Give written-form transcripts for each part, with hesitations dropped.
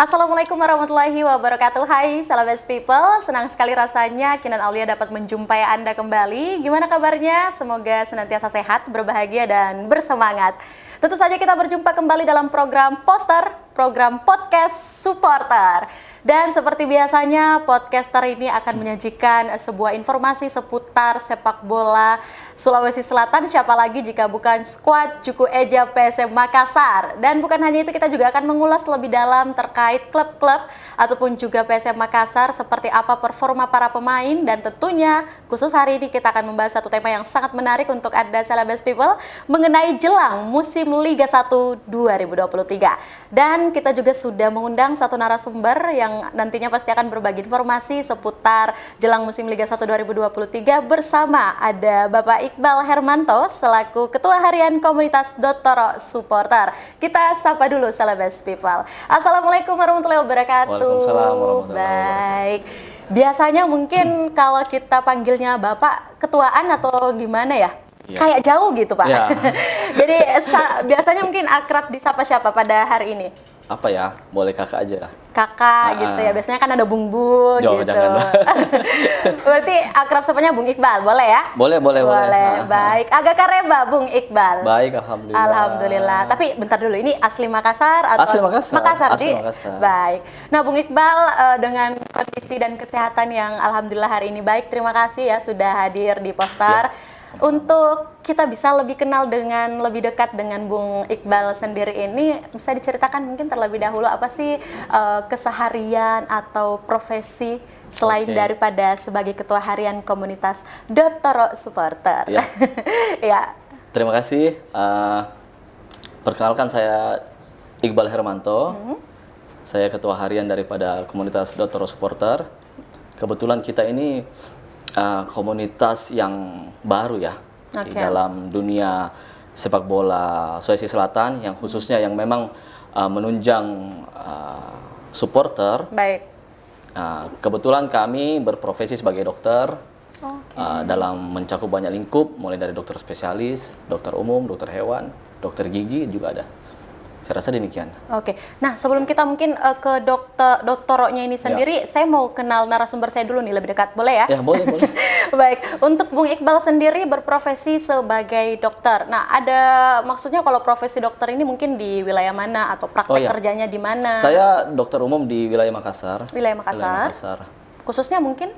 Assalamualaikum warahmatullahi wabarakatuh. Hai, Salabes People. Senang sekali rasanya Kinan Aulia dapat menjumpai Anda kembali. Gimana kabarnya? Semoga senantiasa sehat, berbahagia, dan bersemangat. Tentu saja kita berjumpa kembali dalam program Poster, program Podcast Supporter. Dan seperti biasanya, podcaster ini akan menyajikan sebuah informasi seputar sepak bola Sulawesi Selatan, siapa lagi jika bukan skuad Juku Eja PSM Makassar. Dan bukan hanya itu, kita juga akan mengulas lebih dalam terkait klub-klub ataupun juga PSM Makassar, seperti apa performa para pemain, dan tentunya khusus hari ini kita akan membahas satu tema yang sangat menarik untuk Anda Salabes People mengenai jelang musim Liga 1 2023. Dan kita juga sudah mengundang satu narasumber yang nantinya pasti akan berbagi informasi seputar jelang musim Liga 1 2023 bersama ada Bapak Iqbal Hermanto selaku Ketua Harian Komunitas Dottoro Supporter. Kita sapa dulu Salabes People. Assalamualaikum warahmatullahi wabarakatuh. Waalaikumsalam warahmatullahi wabarakatuh. Baik. Biasanya mungkin kalau kita panggilnya Bapak ketuaan atau gimana ya? Ya. Kayak jauh gitu Pak. Ya. Jadi biasanya mungkin akrab disapa siapa pada hari ini? Apa ya? Boleh kakak aja lah. Kakak gitu ya, biasanya kan ada Bung Bun Jo, gitu. jangan. Berarti akrab sapanya Bung Iqbal, boleh ya? Boleh. Baik. Agak kareba Bung Iqbal. Baik, alhamdulillah. Alhamdulillah. Tapi bentar dulu, ini asli Makassar atau Asli Makassar. Asli Makassar. Baik. Nah, Bung Iqbal dengan kondisi dan kesehatan yang alhamdulillah hari ini baik. Terima kasih ya sudah hadir di Poster. Ya. Untuk kita bisa lebih kenal dengan lebih dekat dengan Bung Iqbal sendiri ini, bisa diceritakan mungkin terlebih dahulu apa sih keseharian atau profesi selain daripada sebagai Ketua Harian Komunitas Dottoro Supporter. Ya. Ya. Terima kasih. Perkenalkan, saya Iqbal Hermanto. Saya Ketua Harian daripada Komunitas Dottoro Supporter. Kebetulan kita ini komunitas yang baru ya di dalam dunia sepak bola Sulawesi Selatan, yang khususnya yang memang menunjang supporter. Baik. Kebetulan kami berprofesi sebagai dokter dalam mencakup banyak lingkup, mulai dari dokter spesialis, dokter umum, dokter hewan, dokter gigi juga ada. Saya rasa demikian. Oke. Nah, sebelum kita mungkin ke doktoronya ini sendiri, saya mau kenal narasumber saya dulu nih lebih dekat. Boleh ya? Ya, boleh. Baik. Untuk Bung Iqbal sendiri berprofesi sebagai dokter. Nah, ada maksudnya kalau profesi dokter ini mungkin di wilayah mana atau praktek kerjanya di mana? Saya dokter umum di wilayah Makassar. Wilayah Makassar. Khususnya mungkin?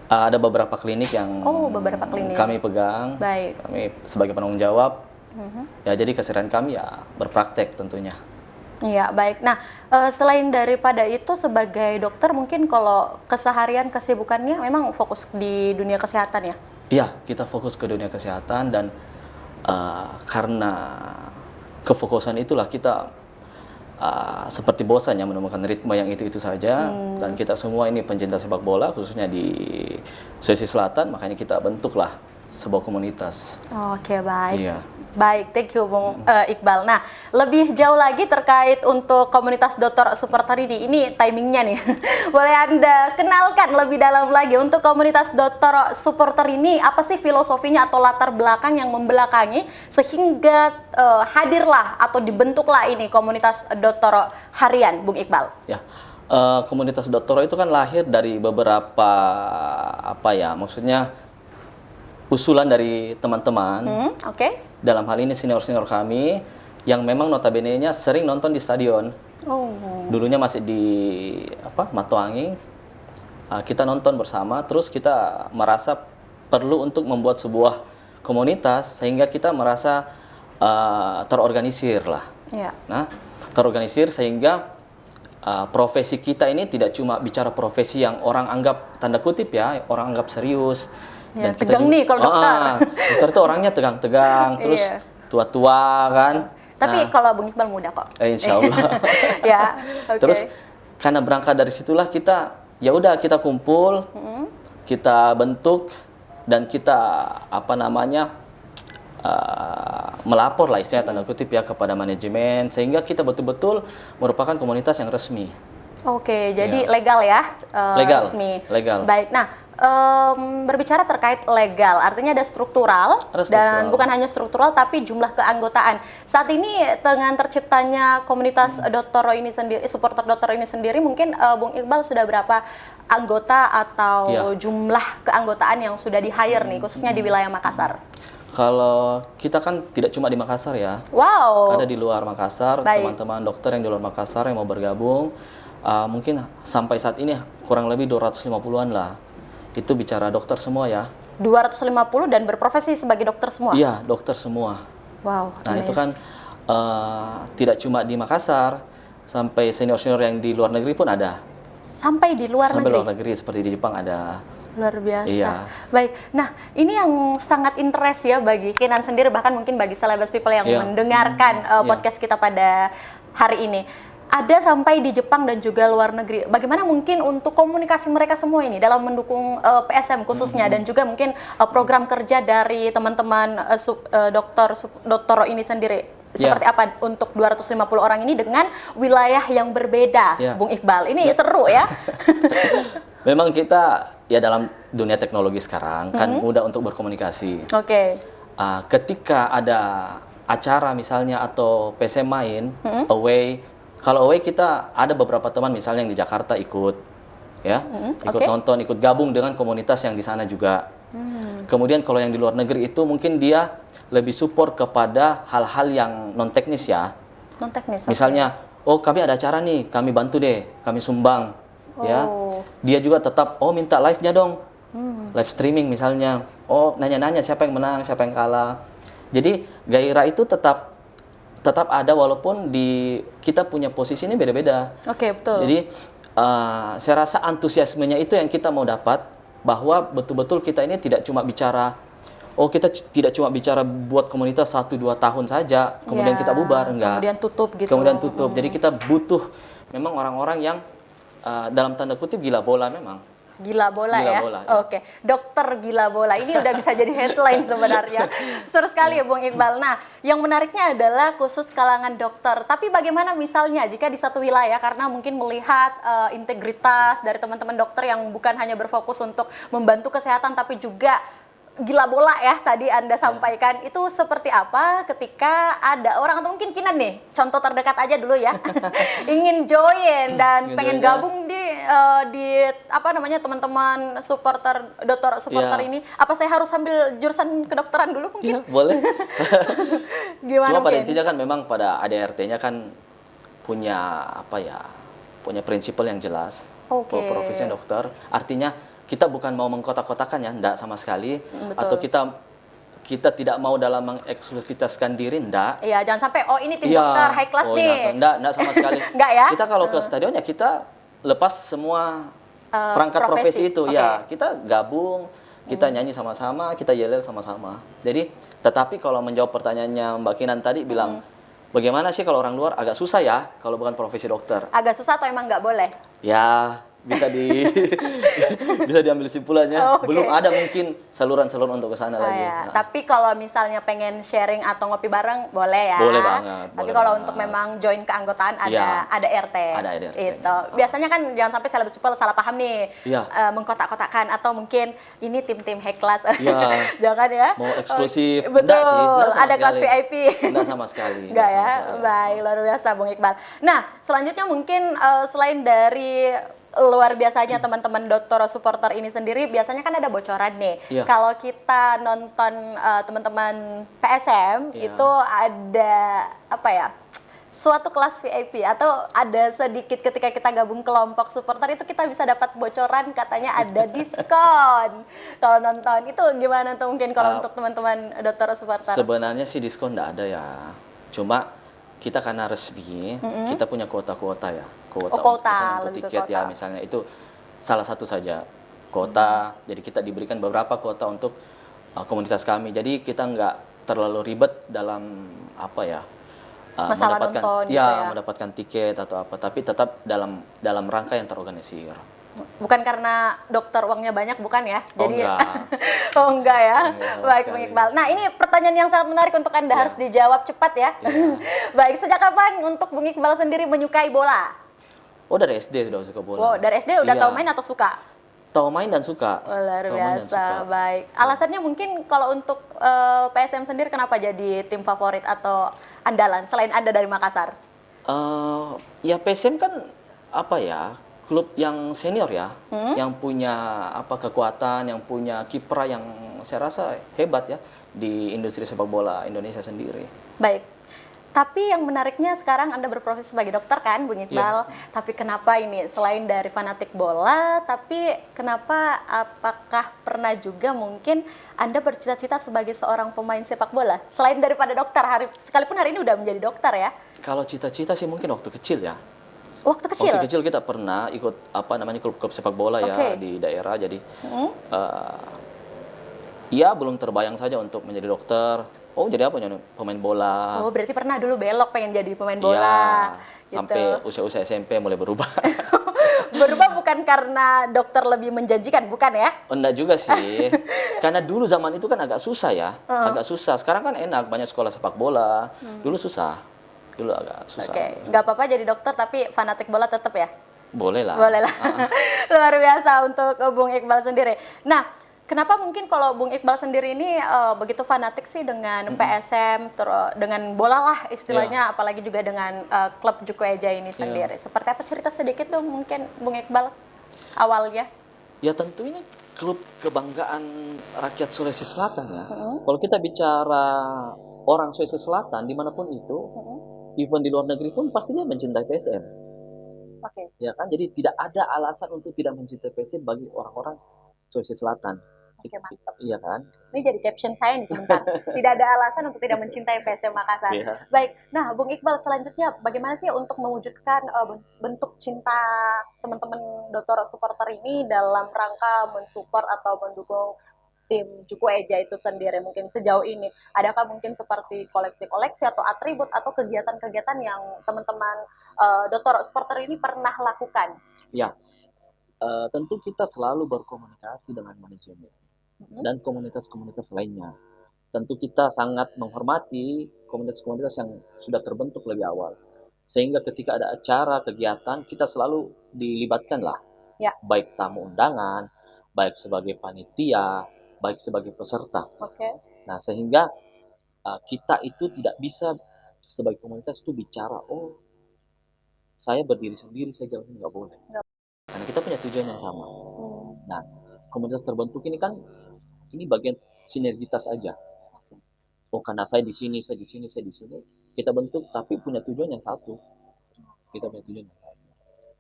Ada beberapa klinik yang beberapa klinik kami pegang. Baik. Kami sebagai penanggung jawab. Ya, jadi keseharian kami ya berpraktek tentunya. Iya, baik. Nah, selain daripada itu sebagai dokter, mungkin kalau keseharian kesibukannya memang fokus di dunia kesehatan ya? Iya, kita fokus ke dunia kesehatan, dan karena kefokusan itulah kita seperti bosannya menemukan ritme yang itu-itu saja. Dan kita semua ini pencinta sepak bola, khususnya di Sulawesi Selatan, makanya kita bentuklah sebuah komunitas. Oke, baik. Iya. Baik, thank you Bung Iqbal. Nah, lebih jauh lagi terkait untuk komunitas Dottoro Supporter ini timingnya nih. Boleh Anda kenalkan lebih dalam lagi untuk komunitas Dottoro Supporter ini, apa sih filosofinya atau latar belakang yang membelakangi sehingga hadirlah atau dibentuklah ini komunitas Dottoro Harian, Bung Iqbal? Ya. Komunitas Dottoro itu kan lahir dari beberapa maksudnya usulan dari teman-teman. Dalam hal ini senior-senior kami yang memang notabene-nya sering nonton di stadion. Dulunya masih di Matoanging. Kita nonton bersama, terus kita merasa perlu untuk membuat sebuah komunitas sehingga kita merasa terorganisir lah. Nah, terorganisir sehingga profesi kita ini tidak cuma bicara profesi yang orang anggap tanda kutip ya, orang anggap serius. Ya, dan tegang nih kalau dokter. Dokter itu orangnya tegang-tegang, terus tua-tua kan. Tapi kalau Bung Iqbal muda kok. Insya Allah. Ya, Terus karena berangkat dari situlah kita, ya udah kita kumpul, kita bentuk, dan kita melapor lah istilahnya tanda kutip ya kepada manajemen, sehingga kita betul-betul merupakan komunitas yang resmi. Oke, jadi legal ya? Legal. Resmi. Legal. Baik. Nah, berbicara terkait legal, artinya ada struktural, Ada dan struktural. bukan hanya struktural tapi jumlah keanggotaan. Saat ini dengan terciptanya komunitas Dottoro ini sendiri, supporter Dottoro ini sendiri, mungkin Bung Iqbal sudah berapa anggota atau Iya. jumlah keanggotaan yang sudah di-hire nih, khususnya di wilayah Makassar? Kalau kita kan tidak cuma di Makassar ya, Wow. ada di luar Makassar, Baik. teman-teman dokter yang di luar Makassar yang mau bergabung, mungkin sampai saat ini kurang lebih 250-an lah. Itu bicara dokter semua ya. 250 dan berprofesi sebagai dokter semua? Iya, dokter semua. Wow, Nah itu nice. kan tidak cuma di Makassar, sampai senior-senior yang di luar negeri pun ada. Sampai di luar Sampai negeri? luar negeri, seperti di Jepang ada. Luar biasa. Iya. Baik. Nah, ini yang sangat interest ya bagi Kinan sendiri, bahkan mungkin bagi Celebes People yang Iya. mendengarkan podcast kita pada hari ini. Ada sampai di Jepang dan juga luar negeri. Bagaimana mungkin untuk komunikasi mereka semua ini dalam mendukung PSM khususnya, dan juga mungkin program kerja dari teman-teman Dottoro ini sendiri? Iya. Seperti apa untuk 250 orang ini dengan wilayah yang berbeda, Iya. Bung Iqbal? Ini seru ya. Memang kita ya dalam dunia teknologi sekarang kan mudah untuk berkomunikasi. Oke. Ketika ada acara misalnya atau PSM main away, kalau away kita ada beberapa teman misalnya yang di Jakarta ikut, ya, ikut Oke. nonton, ikut gabung dengan komunitas yang di sana juga. Kemudian kalau yang di luar negeri itu mungkin dia lebih support kepada hal-hal yang non teknis ya. Non teknis. Misalnya, oh kami ada acara nih, kami bantu deh, kami sumbang, ya. Oh. Dia juga tetap, oh minta live-nya dong, live streaming misalnya. Oh nanya-nanya siapa yang menang, siapa yang kalah. Jadi gairah itu tetap ada walaupun kita punya posisi ini beda-beda. Oke, betul. Jadi saya rasa antusiasmenya itu yang kita mau dapat, bahwa betul-betul kita ini tidak cuma bicara, oh kita tidak cuma bicara buat komunitas 1-2 tahun saja, kemudian Ya, kita bubar, enggak. kemudian tutup gitu. Kemudian tutup. Jadi kita butuh memang orang-orang yang dalam tanda kutip gila bola memang. Gila bola Gila ya? bola, ya. Oke, dokter gila bola. Ini udah bisa jadi headline sebenarnya. Seru sekali ya Bung Iqbal. Nah, yang menariknya adalah khusus kalangan dokter. Tapi bagaimana misalnya jika di satu wilayah, karena mungkin melihat integritas dari teman-teman dokter yang bukan hanya berfokus untuk membantu kesehatan, tapi juga gila bola ya tadi Anda sampaikan, itu seperti apa ketika ada orang, atau mungkin Kinan nih, contoh terdekat aja dulu ya, ingin join dan Ingin pengen join, ya. gabung di apa namanya teman-teman supporter Dottoro supporter Ya. ini, apa saya harus ambil jurusan kedokteran dulu mungkin? Iya, boleh. Gimana Cuma pada mungkin? intinya kan memang pada ADRT-nya kan punya apa ya, punya prinsipal yang jelas. Oke. Bahwa profesinya dokter, artinya kita bukan mau mengkotak-kotakan ya, enggak sama sekali. Betul. Atau kita tidak mau dalam mengeksklusifitaskan diri, enggak. Iya, jangan sampai oh ini tim Iya. dokter high class Oh, nih. enggak sama sekali. Enggak ya? Kita kalau ke stadionnya kita lepas semua perangkat profesi itu, Oke. ya kita gabung, kita nyanyi sama-sama, kita yel sama-sama. Jadi, tetapi kalau menjawab pertanyaannya Mbak Kinan tadi bilang, bagaimana sih kalau orang luar, agak susah ya kalau bukan profesi dokter. Agak susah atau emang nggak boleh? Ya bisa bisa diambil kesimpulannya. Oh, oke. Belum ada mungkin saluran-saluran untuk ke sana lagi. Ya. Nah, Tapi kalau misalnya pengen sharing atau ngopi bareng boleh ya. Boleh banget, Tapi boleh kalau banget. untuk memang join keanggotaan Iya. ada RT. Ada RT. Itu. Biasanya kan jangan sampai Celebes People salah paham nih. Iya. Mengkotak-kotakan atau mungkin ini tim-tim high class. Iya. Jangan ya. Mau eksklusif. Oke, betul. Enggak sih, enggak sama Ada kelas sekali. VIP. Enggak sama sekali. Enggak ya. sama sekali. Baik, luar biasa Bung Iqbal. Nah, selanjutnya mungkin selain dari luar biasanya teman-teman Dottoro supporter ini sendiri, biasanya kan ada bocoran nih. Iya. Kalau kita nonton teman-teman PSM Iya. itu ada apa ya? Suatu kelas VIP atau ada sedikit ketika kita gabung kelompok supporter itu kita bisa dapat bocoran katanya ada diskon kalau nonton. Itu gimana tuh mungkin kalau untuk teman-teman Dottoro supporter? Sebenarnya sih diskon enggak ada ya. Cuma kita karena resmi, kita punya kuota-kuota ya. Oh, kuota, misalnya untuk lebih ke tiket ya kuota. misalnya, itu salah satu saja kuota. Jadi kita diberikan beberapa kuota untuk komunitas kami. Jadi kita nggak terlalu ribet dalam apa ya, Masalah mendapatkan nonton gitu ya. mendapatkan tiket atau apa, tapi tetap dalam rangka yang terorganisir. Bukan karena dokter uangnya banyak, bukan ya? Oh, Jadi enggak. oh enggak ya. Enggak, sama Baik, sekali. Bung Iqbal. Nah, ini pertanyaan yang sangat menarik untuk Anda, harus dijawab cepat ya. Iya. Baik, sejak kapan untuk Bung Iqbal sendiri menyukai bola? Oh, dari SD sudah suka bola. Wow, dari SD udah Iya. tahu main atau suka? Tahu main dan suka. Luar Tahu main dan biasa, suka. baik. Alasannya mungkin kalau untuk PSM sendiri kenapa jadi tim favorit atau andalan selain Anda dari Makassar? Ya PSM kan apa ya, klub yang senior ya, yang punya apa kekuatan, yang punya kiprah yang saya rasa hebat ya di industri sepak bola Indonesia sendiri. Baik. Tapi yang menariknya sekarang Anda berprofesi sebagai dokter kan, Bung Iqbal. Iya. Tapi kenapa ini selain dari fanatik bola, tapi kenapa apakah pernah juga mungkin Anda bercita-cita sebagai seorang pemain sepak bola? Selain daripada dokter, sekalipun hari ini udah menjadi dokter ya. Kalau cita-cita sih mungkin waktu kecil ya. Waktu kecil? Waktu kecil kita pernah ikut apa namanya klub-klub sepak bola ya di daerah. Jadi ya belum terbayang saja untuk menjadi dokter. Oh jadi apa? Jadi pemain bola. Oh berarti pernah dulu belok pengen jadi pemain bola. Iya, sampai usia-usia SMP mulai berubah. Berubah bukan karena dokter lebih menjanjikan, bukan ya? Oh, enggak juga sih. Karena dulu zaman itu kan agak susah ya. Agak susah. Sekarang kan enak, banyak sekolah sepak bola. Dulu susah. Dulu agak susah. Oke, nggak apa-apa jadi dokter tapi fanatik bola tetap ya? Boleh lah. Boleh lah. Luar biasa untuk Bung Iqbal sendiri. Nah, kenapa mungkin kalau Bung Iqbal sendiri ini begitu fanatik sih dengan PSM, dengan bola lah istilahnya, apalagi juga dengan klub Juku Eja ini sendiri. Seperti apa, cerita sedikit dong mungkin Bung Iqbal awalnya? Ya tentu ini klub kebanggaan rakyat Sulawesi Selatan ya. Kalau kita bicara orang Sulawesi Selatan dimanapun itu, even di luar negeri pun pasti dia mencintai PSM. Oke. Ya kan, jadi tidak ada alasan untuk tidak mencintai PSM bagi orang-orang Sulawesi Selatan. Oke, mantap. Iya kan? Ini jadi caption saya nih sebentar. Tidak ada alasan untuk tidak mencintai PSM Makassar. Iya. Baik, nah Bung Iqbal selanjutnya bagaimana sih untuk mewujudkan bentuk cinta teman-teman Dotoro supporter ini dalam rangka mensupport atau mendukung tim Juku Eja itu sendiri mungkin sejauh ini? Adakah mungkin seperti koleksi-koleksi atau atribut atau kegiatan-kegiatan yang teman-teman Dotoro supporter ini pernah lakukan? Ya, tentu kita selalu berkomunikasi dengan manajemen dan komunitas-komunitas lainnya. Tentu kita sangat menghormati komunitas-komunitas yang sudah terbentuk lebih awal. Sehingga ketika ada acara, kegiatan, kita selalu dilibatkan lah. Ya. Baik tamu undangan, baik sebagai panitia, baik sebagai peserta. Oke. Nah, sehingga kita itu tidak bisa sebagai komunitas itu bicara, oh saya berdiri sendiri, saya jauh, nggak boleh. Karena kita punya tujuan yang sama. Nah, komunitas terbentuk ini kan, ini bagian sinergitas aja. Oh, karena saya di sini, saya di sini, saya di sini, kita bentuk, tapi punya tujuan yang satu. Kita punya tujuan yang satu.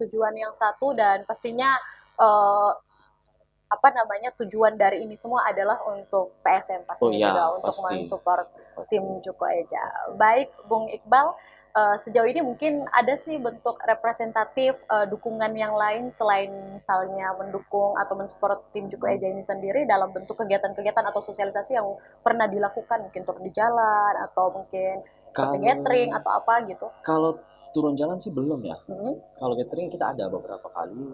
Tujuan yang satu dan pastinya tujuan dari ini semua adalah untuk PSM pastinya juga untuk mensupport tim Juku Eja. Baik, Bung Iqbal, sejauh ini mungkin ada sih bentuk representatif dukungan yang lain selain misalnya mendukung atau mensupport tim Juku Eja ini sendiri dalam bentuk kegiatan-kegiatan atau sosialisasi yang pernah dilakukan, mungkin turun di jalan atau mungkin seperti gathering atau apa gitu? Kalau turun jalan sih belum ya. Kalau gathering kita ada beberapa kali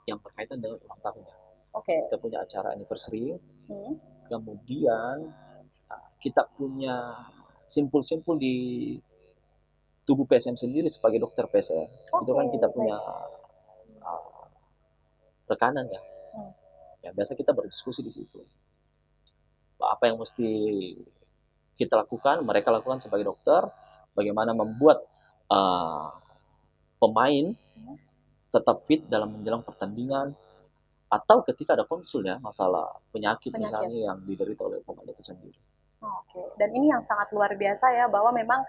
yang berkaitan dengan ulang tahunnya. Kita punya acara anniversary, kemudian kita punya simpul-simpul di tubuh PSM sendiri sebagai dokter PSM. Itu kan kita punya rekanan ya. Ya biasa kita berdiskusi di situ. Apa yang mesti kita lakukan, mereka lakukan sebagai dokter, bagaimana membuat pemain tetap fit dalam menjelang pertandingan, atau ketika ada konsul ya, masalah penyakit misalnya yang diderita oleh pemain itu sendiri. Oke, dan ini yang sangat luar biasa ya, bahwa memang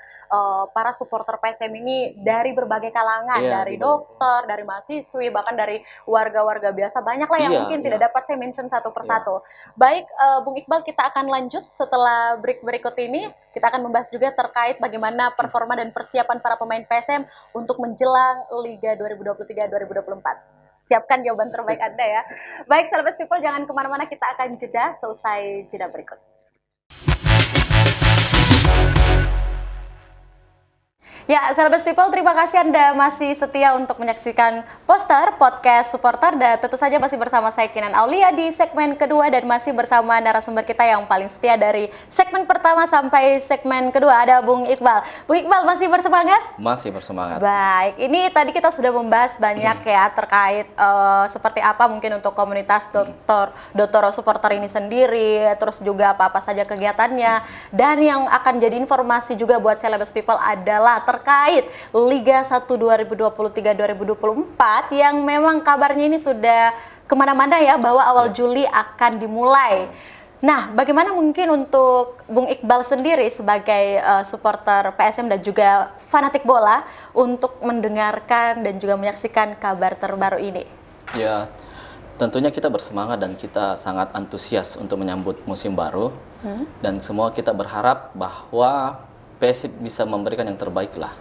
para supporter PSM ini dari berbagai kalangan, dari dokter, dari mahasiswi, bahkan dari warga-warga biasa, banyak lah yang mungkin tidak dapat saya mention satu persatu. Baik, Bung Iqbal, kita akan lanjut setelah break berikut ini. Kita akan membahas juga terkait bagaimana performa dan persiapan para pemain PSM untuk menjelang Liga 2023-2024. Siapkan jawaban terbaik Anda ya. Baik, Celebes People, jangan kemana-mana, kita akan jeda selesai jeda berikut. Ya, Celebes People, terima kasih Anda masih setia untuk menyaksikan poster podcast supporter, dan tentu saja masih bersama saya Kinan Aulia di segmen kedua, dan masih bersama narasumber kita yang paling setia dari segmen pertama sampai segmen kedua, ada Bung Iqbal. Bung Iqbal masih bersemangat? Masih bersemangat. Baik, ini tadi kita sudah membahas banyak ya terkait seperti apa mungkin untuk komunitas Dotoro supporter ini sendiri, terus juga apa-apa saja kegiatannya, dan yang akan jadi informasi juga buat Celebes People adalah terkait Liga 1 2023-2024 yang memang kabarnya ini sudah kemana-mana ya, bahwa awal Juli akan dimulai. Nah, bagaimana mungkin untuk Bung Iqbal sendiri sebagai supporter PSM dan juga fanatik bola untuk mendengarkan dan juga menyaksikan kabar terbaru ini? Ya, tentunya kita bersemangat dan kita sangat antusias untuk menyambut musim baru. Dan semua kita berharap bahwa PSM bisa memberikan yang terbaik lah.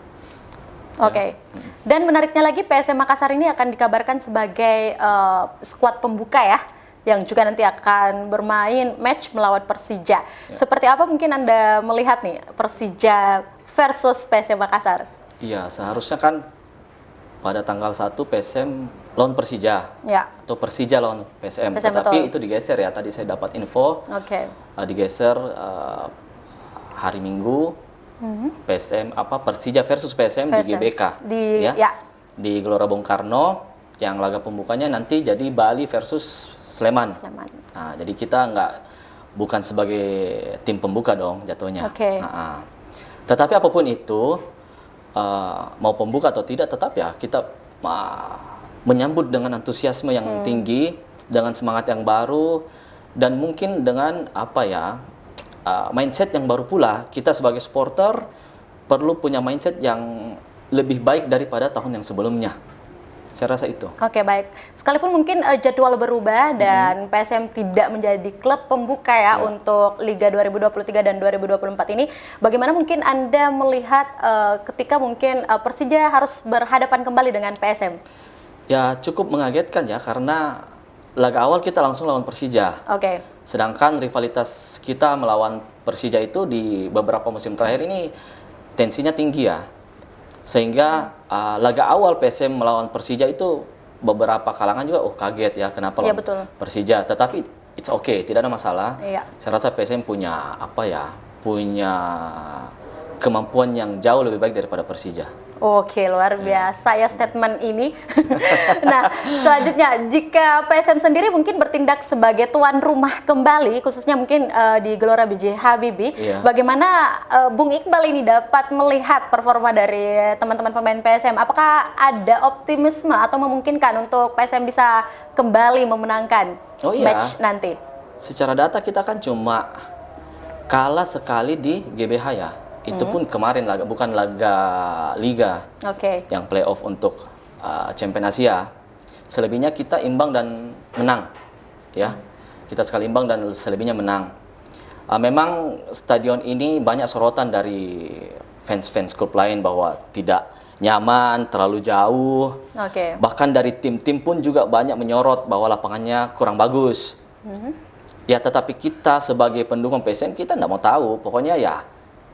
Oke. Dan menariknya lagi, PSM Makassar ini akan dikabarkan sebagai skuad pembuka ya, yang juga nanti akan bermain match melawan Persija. Seperti apa mungkin Anda melihat nih Persija versus PSM Makassar? Iya, seharusnya kan pada tanggal 1 PSM lawan Persija, atau Persija lawan PSM. Tetapi itu digeser ya, tadi saya dapat info. Digeser hari Minggu. PSM Persija versus PSM di GBK di Gelora Bung Karno, yang laga pembukanya nanti jadi Bali versus Sleman. Nah, jadi kita bukan sebagai tim pembuka dong jatuhnya. Tetapi apapun itu, mau pembuka atau tidak, tetap ya kita menyambut dengan antusiasme yang tinggi, dengan semangat yang baru, dan mungkin dengan mindset yang baru pula. Kita sebagai supporter perlu punya mindset yang lebih baik daripada tahun yang sebelumnya. Saya rasa itu. Oke, baik. Sekalipun mungkin jadwal berubah dan PSM tidak menjadi klub pembuka ya untuk Liga 2023 dan 2024 ini, bagaimana mungkin Anda melihat ketika mungkin Persija harus berhadapan kembali dengan PSM? Ya, cukup mengagetkan ya, karena laga awal kita langsung lawan Persija. Sedangkan rivalitas kita melawan Persija itu di beberapa musim terakhir ini tensinya tinggi ya. Sehingga laga awal PSM melawan Persija itu beberapa kalangan juga kaget ya, kenapa lawan Persija. Tetapi it's okay, tidak ada masalah. Saya rasa PSM punya punya kemampuan yang jauh lebih baik daripada Persija. Oke, luar biasa ya statement ini. Nah, selanjutnya, jika PSM sendiri mungkin bertindak sebagai tuan rumah kembali, khususnya mungkin di Gelora B.J. Habibie, bagaimana Bung Iqbal ini dapat melihat performa dari teman-teman pemain PSM? Apakah ada optimisme atau memungkinkan untuk PSM bisa kembali memenangkan match nanti? Secara data kita kan cuma kalah sekali di GBH ya. Itu pun kemarin bukan laga Liga, yang playoff untuk Champion Asia. Selebihnya kita imbang dan menang, ya. Kita sekali imbang dan selebihnya menang. Memang stadion ini banyak sorotan dari fans-fans klub lain bahwa tidak nyaman, terlalu jauh. Bahkan dari tim-tim pun juga banyak menyorot bahwa lapangannya kurang bagus. Ya, tetapi kita sebagai pendukung PSM kita tidak mau tahu, pokoknya ya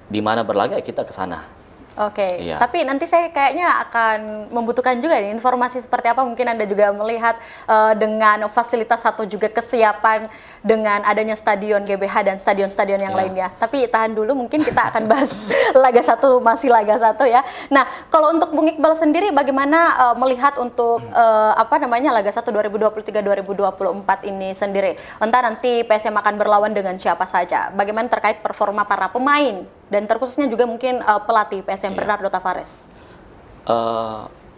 di mana berlaga kita ke sana. Tapi nanti saya kayaknya akan membutuhkan juga nih informasi seperti apa mungkin Anda juga melihat dengan fasilitas atau juga kesiapan dengan adanya stadion GBH dan stadion-stadion yang lainnya. Tapi tahan dulu, mungkin kita akan bahas laga satu laga satu ya. Nah, kalau untuk Bung Iqbal sendiri bagaimana melihat untuk laga 1 2023-2024 ini sendiri? Entah nanti PSM akan berlawan dengan siapa saja. Bagaimana terkait performa para pemain dan terkhususnya juga mungkin pelatih PSM Bernardo Tavares?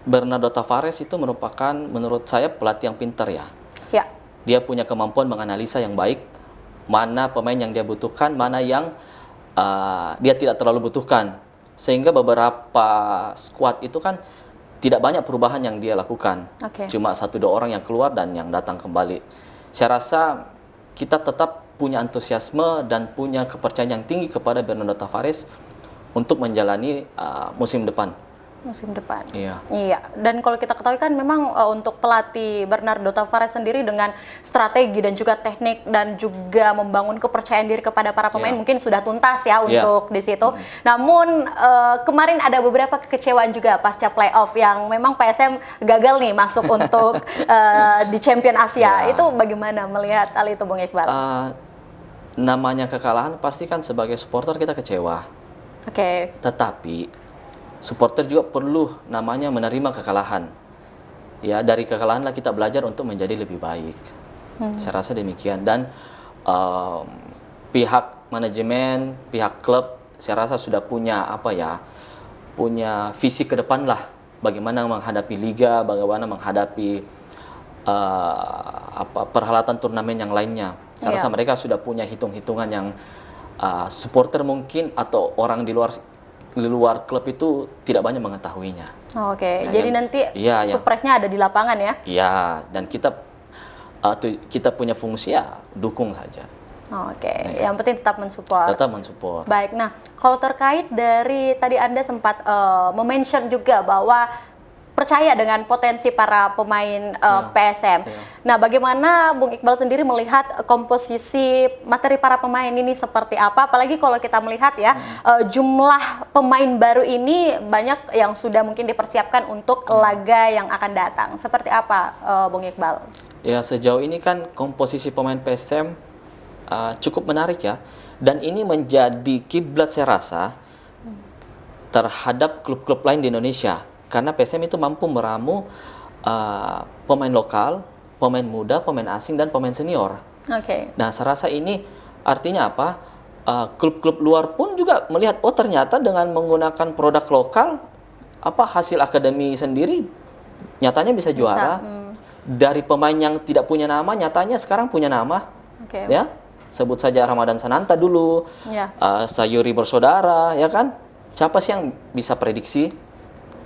Bernardo Tavares itu merupakan menurut saya pelatih yang pintar ya. Dia punya kemampuan menganalisa yang baik, mana pemain yang dia butuhkan, mana yang dia tidak terlalu butuhkan. Sehingga beberapa skuad itu kan tidak banyak perubahan yang dia lakukan. Cuma 1-2 orang yang keluar dan yang datang kembali. Saya rasa kita tetap punya antusiasme dan punya kepercayaan yang tinggi kepada Bernardo Tavares untuk menjalani musim depan. Musim depan. Iya. Iya. Dan kalau kita ketahui kan memang untuk pelatih Bernardo Tavares sendiri dengan strategi dan juga teknik dan juga membangun kepercayaan diri kepada para pemain mungkin sudah tuntas ya untuk di situ. Namun kemarin ada beberapa kekecewaan juga pasca playoff yang memang PSM gagal nih masuk untuk di Champion Asia. Itu bagaimana melihat hal itu, Bung Iqbal? Namanya kekalahan pasti kan sebagai supporter kita kecewa. Oke. Tetapi supporter juga perlu namanya menerima kekalahan. Ya, dari kekalahan lah kita belajar untuk menjadi lebih baik. Saya rasa demikian. Dan pihak manajemen, pihak klub, saya rasa sudah punya punya visi ke depan lah. Bagaimana menghadapi liga, bagaimana menghadapi perhelatan turnamen yang lainnya. Saya rasa mereka sudah punya hitung-hitungan yang supporter mungkin atau orang di luar klub itu tidak banyak mengetahuinya. Oke, jadi nanti surprise-nya ada di lapangan ya? Iya, dan kita punya fungsi ya dukung saja. Oke, yang penting tetap mensupport. Tetap mensupport. Baik, nah kalau terkait dari tadi Anda sempat mention juga bahwa percaya dengan potensi para pemain PSM. Nah, bagaimana Bung Iqbal sendiri melihat komposisi materi para pemain ini seperti apa? Apalagi kalau kita melihat ya, jumlah pemain baru ini banyak yang sudah mungkin dipersiapkan untuk laga yang akan datang. Seperti apa, Bung Iqbal? Ya, sejauh ini kan komposisi pemain PSM cukup menarik ya. Dan ini menjadi kiblat saya rasa terhadap klub-klub lain di Indonesia. Karena PSM itu mampu meramu pemain lokal, pemain muda, pemain asing, dan pemain senior. Oke. Nah, saya rasa ini artinya apa? Klub-klub luar pun juga melihat, oh ternyata dengan menggunakan produk lokal, hasil akademi sendiri, nyatanya bisa juara. Dari pemain yang tidak punya nama, nyatanya sekarang punya nama. Ya, sebut saja Ramadan Sananta dulu, Sayuri Bersaudara, ya kan? Siapa sih yang bisa prediksi?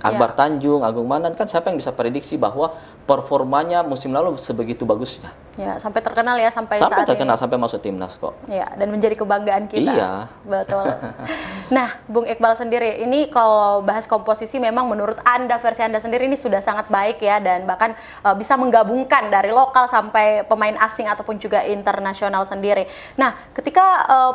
Akbar Tanjung, Agung Manan, kan siapa yang bisa prediksi bahwa performanya musim lalu sebegitu bagusnya? Ya, sampai terkenal ya sampai saat terkenal ini. Sampai masuk timnas kok. Ya, dan menjadi kebanggaan kita. Iya. Betul. Nah, Bung Iqbal sendiri, ini kalau bahas komposisi memang menurut Anda, versi Anda sendiri ini sudah sangat baik ya, dan bahkan bisa menggabungkan dari lokal sampai pemain asing ataupun juga internasional sendiri. Nah, ketika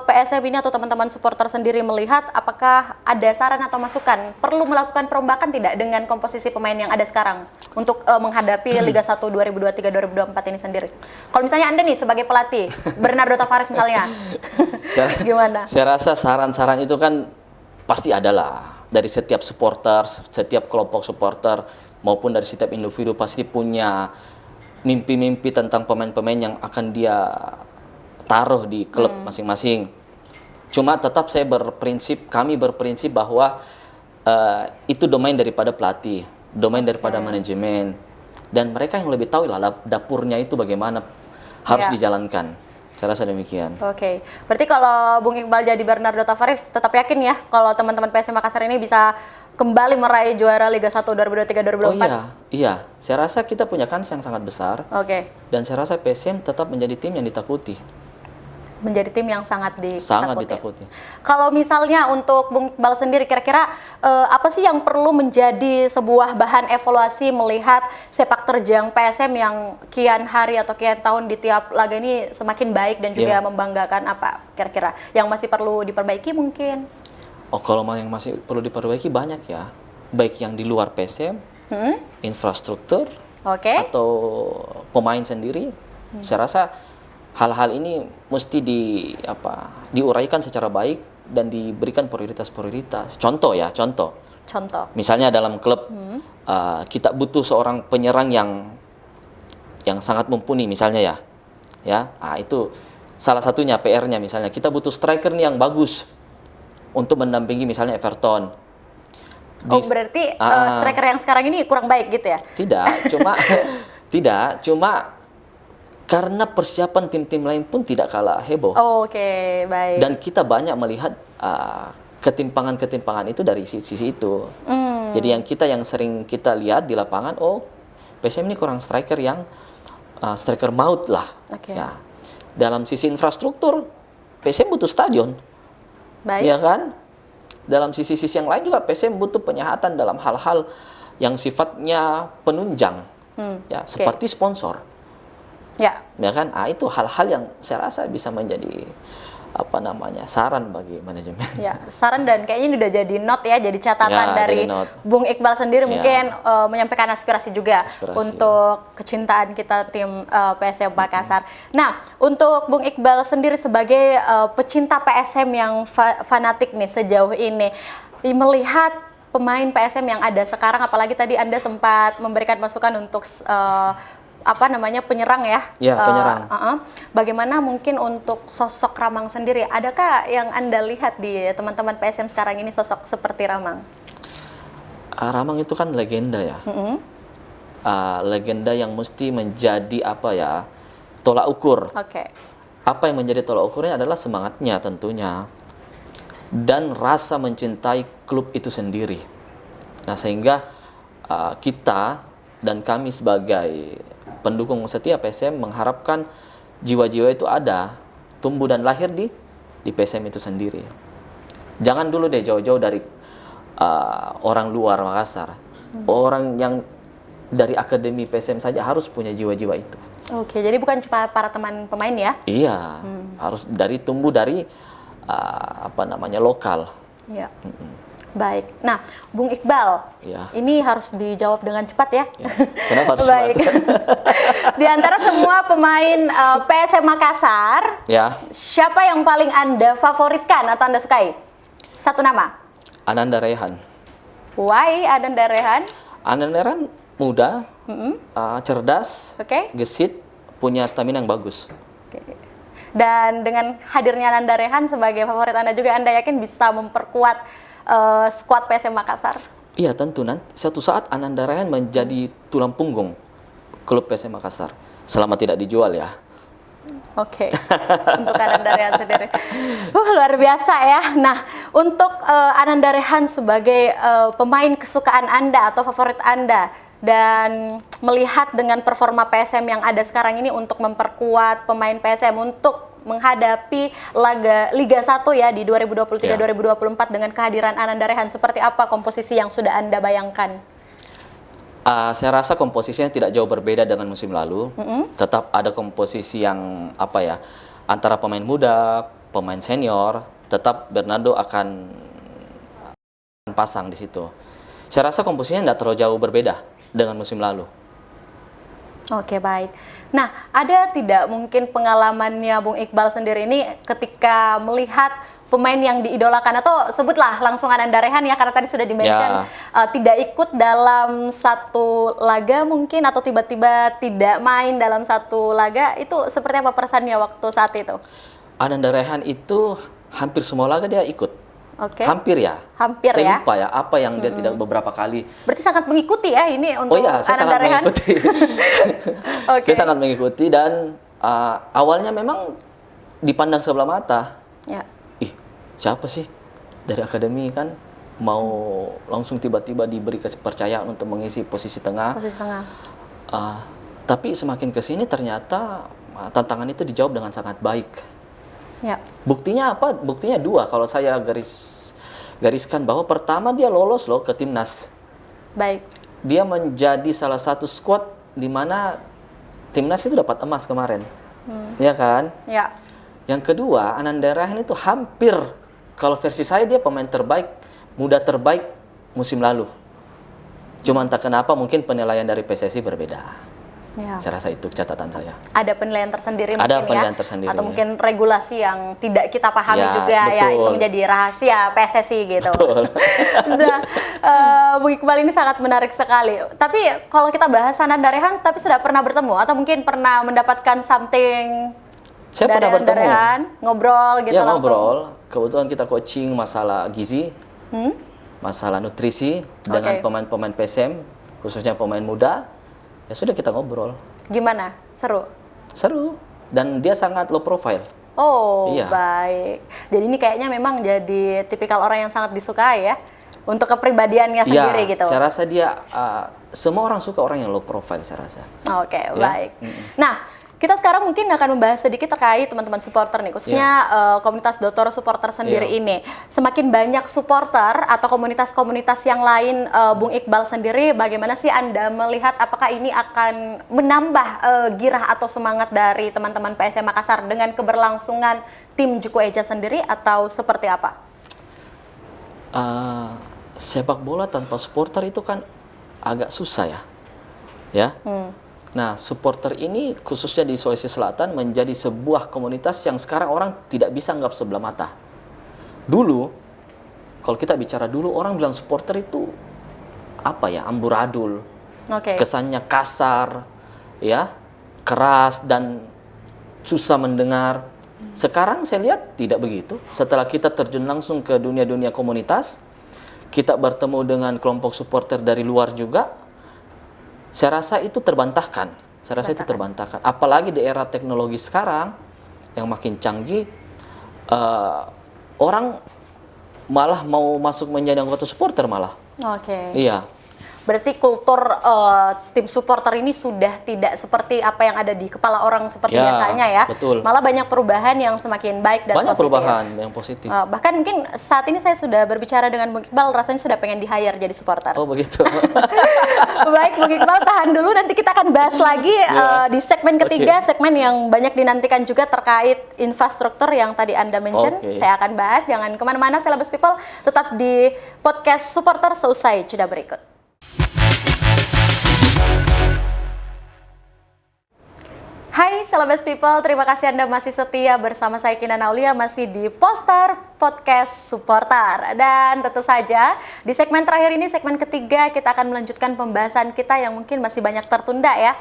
PSM ini atau teman-teman supporter sendiri melihat, apakah ada saran atau masukan perlu melakukan perombakan tidak dengan komposisi pemain yang ada sekarang untuk menghadapi Liga 1 2023-2024 ini sendiri? Kalau misalnya Anda nih sebagai pelatih, Bernardo Tavares misalnya, gimana? Saya rasa saran-saran itu kan pasti ada lah. Dari setiap supporter, setiap kelompok supporter, maupun dari setiap individu pasti punya mimpi-mimpi tentang pemain-pemain yang akan dia taruh di klub masing-masing. Cuma tetap kami berprinsip bahwa itu domain daripada pelatih, domain daripada manajemen. Dan mereka yang lebih tahu lah dapurnya itu bagaimana harus dijalankan. Saya rasa demikian. Oke. Berarti kalau Bung Iqbal jadi Bernardo Tavares tetap yakin ya kalau teman-teman PSM Makassar ini bisa kembali meraih juara Liga 1 2023-2024? Oh iya. Saya rasa kita punya kans yang sangat besar. Oke. Dan saya rasa PSM tetap menjadi tim yang ditakuti. Menjadi tim yang sangat ditakuti. Kalau misalnya untuk Bung Iqbal sendiri, kira-kira apa sih yang perlu menjadi sebuah bahan evaluasi melihat sepak terjang PSM yang kian hari atau kian tahun di tiap laga ini semakin baik dan juga membanggakan, apa kira-kira yang masih perlu diperbaiki mungkin? Oh, kalau yang masih perlu diperbaiki banyak ya, baik yang di luar PSM, infrastruktur, atau pemain sendiri. Saya rasa hal-hal ini mesti diuraikan secara baik dan diberikan prioritas-prioritas. Contoh. Misalnya dalam klub kita butuh seorang penyerang yang sangat mumpuni misalnya ya. Itu salah satunya PR-nya misalnya. Kita butuh striker nih yang bagus untuk mendampingi misalnya Everton. Berarti striker yang sekarang ini kurang baik gitu ya? Tidak, cuma karena persiapan tim-tim lain pun tidak kalah heboh. Oke, baik. Dan kita banyak melihat ketimpangan-ketimpangan itu dari sisi itu. Jadi yang sering kita lihat di lapangan, PSM ini kurang striker yang striker maut lah. Ya. Dalam sisi infrastruktur, PSM butuh stadion. Baik. Ya kan? dalam sisi-sisi yang lain juga PSM butuh penyehatan dalam hal-hal yang sifatnya penunjang, ya seperti sponsor, ya kan? Itu hal-hal yang saya rasa bisa menjadi saran bagi manajemen. Ya, saran dan kayaknya ini udah jadi note ya, jadi catatan dari Bung Iqbal sendiri mungkin menyampaikan aspirasi juga untuk kecintaan kita tim PSM Makassar. Nah, untuk Bung Iqbal sendiri sebagai pecinta PSM yang fanatik nih sejauh ini, melihat pemain PSM yang ada sekarang, apalagi tadi Anda sempat memberikan masukan untuk penyerang ya. Ya, penyerang. Bagaimana mungkin untuk sosok Ramang sendiri? Adakah yang Anda lihat di teman-teman PSM sekarang ini sosok seperti Ramang? Ramang itu kan legenda ya. Legenda yang mesti menjadi tolak ukur. Apa yang menjadi tolak ukurnya adalah semangatnya tentunya. Dan rasa mencintai klub itu sendiri. Nah, sehingga kita dan kami sebagai pendukung setia PSM mengharapkan jiwa-jiwa itu ada, tumbuh dan lahir di PSM itu sendiri. Jangan dulu deh jauh-jauh dari orang luar Makassar. Orang yang dari akademi PSM saja harus punya jiwa-jiwa itu. Oke, jadi bukan cuma para teman pemain ya? Iya, harus tumbuh dari lokal. Iya. Baik. Nah, Bung Iqbal, ini harus dijawab dengan cepat ya. Kenapa harus Baik. Di antara semua pemain PSM Makassar, siapa yang paling Anda favoritkan atau Anda sukai? Satu nama. Ananda Rehan. Why Ananda Rehan? Ananda Rehan muda, cerdas, gesit, punya stamina yang bagus. Dan dengan hadirnya Ananda Rehan sebagai favorit Anda juga, Anda yakin bisa memperkuat skuad PSM Makassar? Iya, tentu. Nanti suatu saat Ananda Rehan menjadi tulang punggung klub PSM Makassar selama tidak dijual ya. Oke. Untuk Ananda Rehan sendiri, luar biasa ya. Nah, untuk Ananda Rehan sebagai pemain kesukaan Anda atau favorit Anda, dan melihat dengan performa PSM yang ada sekarang ini untuk memperkuat pemain PSM untuk menghadapi laga Liga 1 ya di 2023-2024 dengan kehadiran Ananda Rehan, seperti apa komposisi yang sudah Anda bayangkan? Saya rasa komposisinya tidak jauh berbeda dengan musim lalu. Tetap ada komposisi yang antara pemain muda, pemain senior, tetap Bernardo akan pasang di situ. Saya rasa komposisinya tidak terlalu jauh berbeda dengan musim lalu. Oke, baik. Nah, ada tidak mungkin pengalamannya Bung Iqbal sendiri ini ketika melihat pemain yang diidolakan, atau sebutlah langsung Ananda Rehan ya, karena tadi sudah di-mention tidak ikut dalam satu laga mungkin, atau tiba-tiba tidak main dalam satu laga, itu seperti apa perasaannya waktu saat itu? Ananda Rehan itu hampir semua laga dia ikut. Hampir ya. Saya lupa ya apa yang dia tidak beberapa kali. Berarti sangat mengikuti ya ini untuk Ananda Rehan. Saya sangat mengikuti dan awalnya memang dipandang sebelah mata. Siapa sih dari akademi kan mau langsung tiba-tiba diberi kepercayaan untuk mengisi posisi tengah. Tapi semakin kesini ternyata tantangan itu dijawab dengan sangat baik. Buktinya apa? Buktinya dua. Kalau saya gariskan bahwa pertama dia lolos loh ke timnas. Baik. Dia menjadi salah satu skuad di mana timnas itu dapat emas kemarin, ya kan? Ya. Yang kedua, Ananda Rehan itu hampir, kalau versi saya dia pemain terbaik, muda terbaik musim lalu. Cuma entah kenapa mungkin penilaian dari PSSI berbeda. Saya rasa itu catatan saya. Ada penilaian tersendiri mungkin tersendiri, atau mungkin regulasi yang tidak kita pahami juga, betul. Ya itu menjadi rahasia PSSI gitu. Nah, Bung Iqbal ini sangat menarik sekali. Tapi kalau kita bahas Ananda Rehan, tapi sudah pernah bertemu atau mungkin pernah mendapatkan something? Saya pernah bertemu. Rehan, ngobrol gitu langsung. Ngobrol. Kebetulan kita coaching masalah gizi, masalah nutrisi dengan pemain-pemain PSM, khususnya pemain muda. Ya sudah, kita ngobrol. Gimana? Seru? Seru. Dan dia sangat low profile. Baik. Jadi ini kayaknya memang jadi tipikal orang yang sangat disukai ya, untuk kepribadiannya sendiri gitu. Saya rasa dia, semua orang suka orang yang low profile, saya rasa. Baik. Nah, Kita sekarang mungkin akan membahas sedikit terkait teman-teman supporter nih, khususnya komunitas Dotoro supporter sendiri ini. Semakin banyak supporter atau komunitas-komunitas yang lain, Bung Iqbal sendiri, bagaimana sih Anda melihat apakah ini akan menambah girah atau semangat dari teman-teman PSM Makassar dengan keberlangsungan tim Juku Eja sendiri atau seperti apa? Sepak bola tanpa supporter itu kan agak susah ya. Nah, supporter ini khususnya di Sulawesi Selatan menjadi sebuah komunitas yang sekarang orang tidak bisa anggap sebelah mata. Dulu, kalau kita bicara dulu, orang bilang supporter itu apa ya, amburadul, kesannya kasar, ya, keras dan susah mendengar. Sekarang saya lihat tidak begitu. Setelah kita terjun langsung ke dunia-dunia komunitas, kita bertemu dengan kelompok supporter dari luar juga. Saya rasa itu terbantahkan. Apalagi di era teknologi sekarang yang makin canggih, orang malah mau masuk menjadi anggota supporter malah. Iya. Berarti kultur tim supporter ini sudah tidak seperti apa yang ada di kepala orang seperti biasanya ya. Betul. Malah banyak perubahan yang semakin baik dan banyak positif. Perubahan yang positif. Bahkan mungkin saat ini saya sudah berbicara dengan Bung Iqbal, rasanya sudah pengen di-hire jadi supporter. Oh begitu. Baik Bung Iqbal, tahan dulu, nanti kita akan bahas lagi di segmen ketiga, segmen yang banyak dinantikan juga terkait infrastruktur yang tadi Anda mention. Saya akan bahas, jangan kemana-mana Celebes People, tetap di podcast supporter seusai jeda berikut. Hai Celebes People, terima kasih Anda masih setia bersama saya Kinan Aulia, masih di Poster Podcast Supporter. Dan tentu saja di segmen terakhir ini, segmen ketiga, kita akan melanjutkan pembahasan kita yang mungkin masih banyak tertunda ya.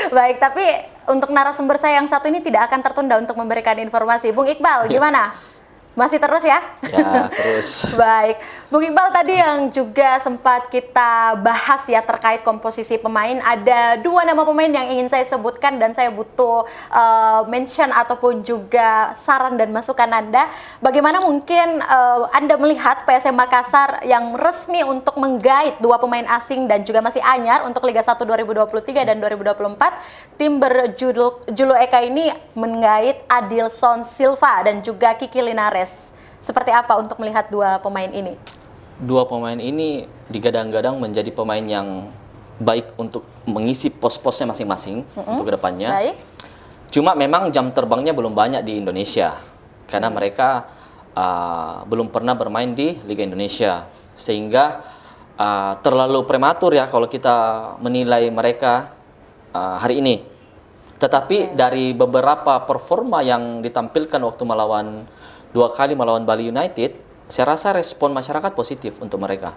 Baik, tapi untuk narasumber saya yang satu ini tidak akan tertunda untuk memberikan informasi. Bung Iqbal, gimana? Masih terus ya? Ya, terus. Baik. Bung Iqbal, tadi yang juga sempat kita bahas ya terkait komposisi pemain, ada 2 nama pemain yang ingin saya sebutkan dan saya butuh mention ataupun juga saran dan masukan Anda. Bagaimana mungkin Anda melihat PSM Makassar yang resmi untuk menggait 2 pemain asing dan juga masih anyar untuk Liga 1 2023 dan 2024, tim berjuluk Julu Eka ini menggait Adilson Silva dan juga Kiki Linares. Seperti apa untuk melihat 2 pemain ini? 2 pemain ini digadang-gadang menjadi pemain yang baik untuk mengisi pos-posnya masing-masing untuk kedepannya. Baik. Cuma memang jam terbangnya belum banyak di Indonesia karena mereka belum pernah bermain di Liga Indonesia, sehingga terlalu prematur ya kalau kita menilai mereka hari ini. Tetapi dari beberapa performa yang ditampilkan waktu 2 kali melawan Bali United, saya rasa respon masyarakat positif untuk mereka.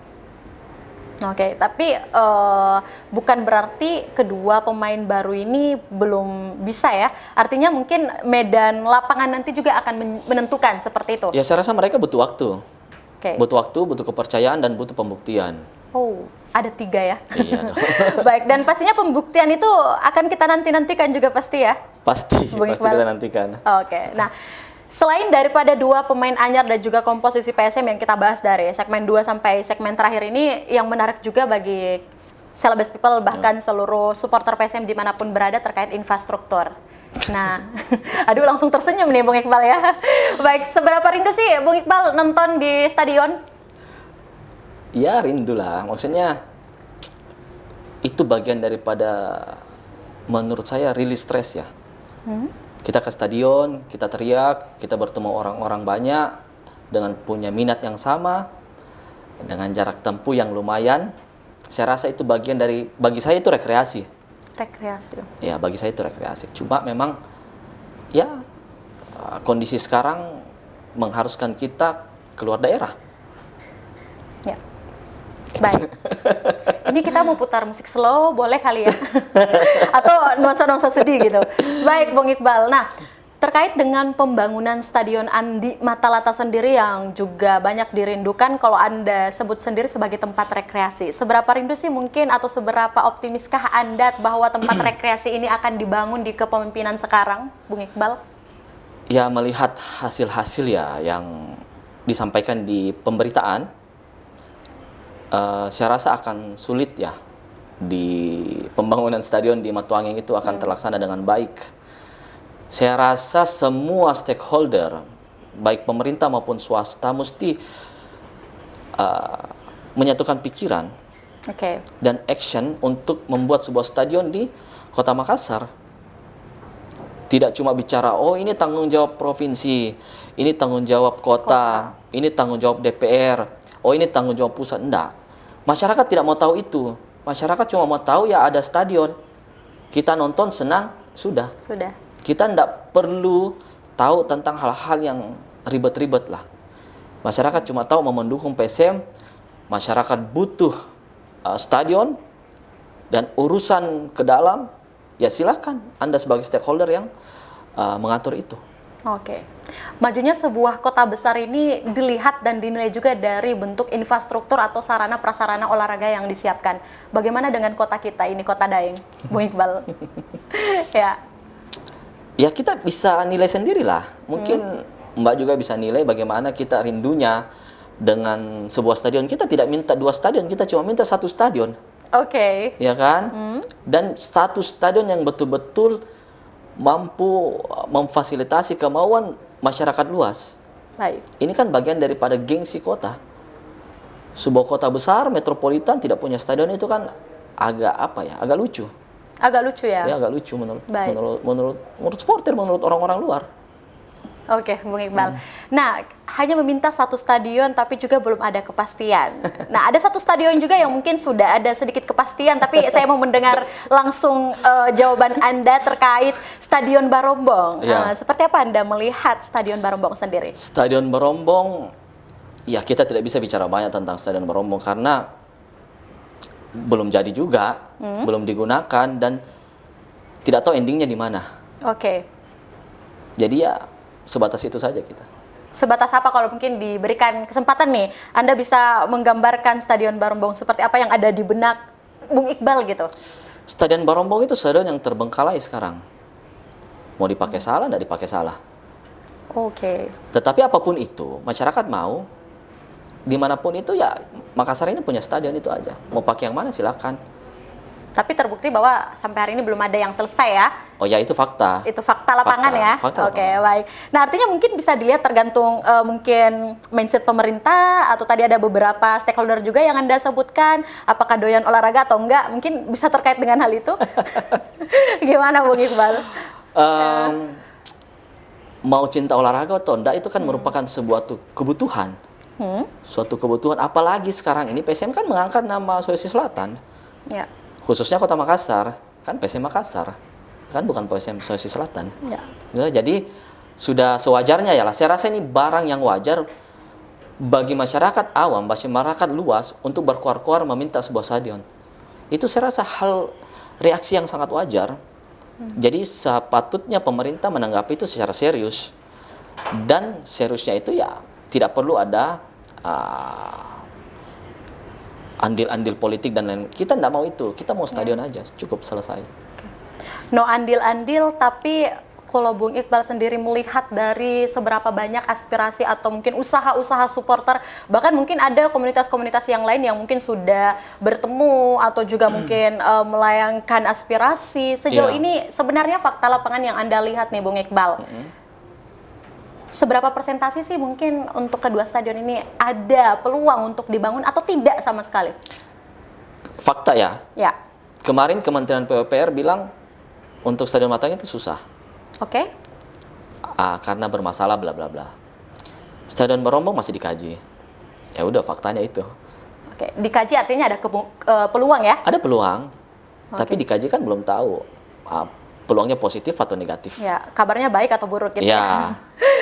Tapi bukan berarti kedua pemain baru ini belum bisa ya. Artinya mungkin medan lapangan nanti juga akan menentukan seperti itu. Ya, saya rasa mereka butuh waktu. Butuh waktu, butuh kepercayaan, dan butuh pembuktian. Oh, ada 3 ya? Iya dong. Baik, dan pastinya pembuktian itu akan kita nantikan juga pasti ya? Pasti kita nantikan. Nah, selain daripada 2 pemain anyar dan juga komposisi PSM yang kita bahas dari segmen 2 sampai segmen terakhir ini, yang menarik juga bagi Celebes People bahkan seluruh supporter PSM dimanapun berada terkait infrastruktur. Nah, aduh langsung tersenyum nih Bung Iqbal ya. Baik, seberapa rindu sih Bung Iqbal nonton di stadion? Ya rindu lah, maksudnya itu bagian daripada menurut saya rilis stres ya. Kita ke stadion, kita teriak, kita bertemu orang-orang banyak dengan punya minat yang sama, dengan jarak tempuh yang lumayan. Saya rasa itu bagian dari, bagi saya itu rekreasi. Ya, bagi saya itu rekreasi. Cuma memang ya kondisi sekarang mengharuskan kita keluar daerah. Ya. Baik. Ini kita mau putar musik slow, boleh kali ya? Atau nuansa-nuansa sedih gitu. Baik, Bung Iqbal. Nah, terkait dengan pembangunan Stadion Andi Matalata sendiri yang juga banyak dirindukan kalau Anda sebut sendiri sebagai tempat rekreasi. Seberapa rindu sih mungkin atau seberapa optimiskah Anda bahwa tempat rekreasi ini akan dibangun di kepemimpinan sekarang, Bung Iqbal? Ya, melihat hasil-hasil ya yang disampaikan di pemberitaan, saya rasa akan sulit ya di pembangunan stadion di Matuangeng itu akan terlaksana dengan baik. Saya rasa semua stakeholder, baik pemerintah maupun swasta, mesti menyatukan pikiran dan action untuk membuat sebuah stadion di Kota Makassar. Tidak cuma bicara, oh ini tanggung jawab provinsi, ini tanggung jawab kota, ini tanggung jawab DPR, oh ini tanggung jawab pusat. Enggak. Masyarakat tidak mau tahu itu. Masyarakat cuma mau tahu ya ada stadion. Kita nonton senang, sudah. Kita tidak perlu tahu tentang hal-hal yang ribet-ribet lah. Masyarakat cuma tahu mau mendukung PSM, masyarakat butuh stadion, dan urusan ke dalam, ya silakan Anda sebagai stakeholder yang mengatur itu. Majunya sebuah kota besar ini dilihat dan dinilai juga dari bentuk infrastruktur atau sarana prasarana olahraga yang disiapkan. Bagaimana dengan kota kita ini, Kota Daeng, Bung Iqbal? Ya kita bisa nilai sendirilah. Mungkin Mbak juga bisa nilai bagaimana kita rindunya dengan sebuah stadion. Kita tidak minta 2 stadion, kita cuma minta 1 stadion. Ya kan? Dan 1 stadion yang betul-betul mampu memfasilitasi kemauan masyarakat luas. Ini kan bagian daripada gengsi kota. Sebuah kota besar, metropolitan tidak punya stadion itu kan agak agak lucu. Agak lucu ya? Ya agak lucu menurut supporter, menurut orang-orang luar. Bung Iqbal. Nah, hanya meminta 1 stadion tapi juga belum ada kepastian. Nah, ada 1 stadion juga yang mungkin sudah ada sedikit kepastian, tapi saya mau mendengar langsung jawaban Anda terkait Stadion Barombong. Seperti apa Anda melihat Stadion Barombong sendiri? Stadion Barombong, ya kita tidak bisa bicara banyak tentang Stadion Barombong karena belum jadi juga, belum digunakan, dan tidak tahu endingnya di mana. Jadi ya sebatas itu saja kita. Sebatas apa kalau mungkin diberikan kesempatan nih, Anda bisa menggambarkan Stadion Barombong seperti apa yang ada di benak Bung Iqbal gitu? Stadion Barombong itu stadion yang terbengkalai sekarang. Mau dipakai salah, tidak dipakai salah. Tetapi apapun itu, masyarakat mau, dimanapun itu ya Makassar ini punya stadion itu aja. Mau pakai yang mana silakan. Tapi terbukti bahwa sampai hari ini belum ada yang selesai ya? Oh ya, itu fakta. Itu fakta lapangan ya? Baik. Nah, artinya mungkin bisa dilihat tergantung mungkin mindset pemerintah, atau tadi ada beberapa stakeholder juga yang Anda sebutkan, apakah doyan olahraga atau enggak, mungkin bisa terkait dengan hal itu. Gimana Bung Iqbal? Mau cinta olahraga atau enggak itu kan merupakan sebuah kebutuhan. Suatu kebutuhan, apalagi sekarang ini PSM kan mengangkat nama Sulawesi Selatan. Khususnya Kota Makassar, kan PSM Makassar, kan bukan PSM Sulawesi Selatan. Jadi sudah sewajarnya ya lah. Saya rasa ini barang yang wajar bagi masyarakat awam, bagi masyarakat luas untuk berkuar-kuar meminta sebuah stadion. Itu saya rasa reaksi yang sangat wajar. Jadi sepatutnya pemerintah menanggapi itu secara serius, dan seriusnya itu ya tidak perlu ada andil-andil politik dan lain. Kita tidak mau itu, kita mau stadion aja, cukup selesai. No andil-andil, tapi kalau Bung Iqbal sendiri melihat dari seberapa banyak aspirasi atau mungkin usaha-usaha supporter, bahkan mungkin ada komunitas-komunitas yang lain yang mungkin sudah bertemu atau juga mungkin melayangkan aspirasi. Sejauh ini sebenarnya fakta lapangan yang Anda lihat nih Bung Iqbal, seberapa persentase sih mungkin untuk kedua stadion ini ada peluang untuk dibangun atau tidak sama sekali? Fakta ya? Kemarin Kementerian PUPR bilang untuk Stadion Matang itu susah. Karena bermasalah bla bla bla. Stadion Barombong masih dikaji. Ya udah, faktanya itu. Dikaji artinya ada peluang ya? Ada peluang. Tapi dikaji kan belum tahu peluangnya positif atau negatif. Kabarnya baik atau buruk gitu ya.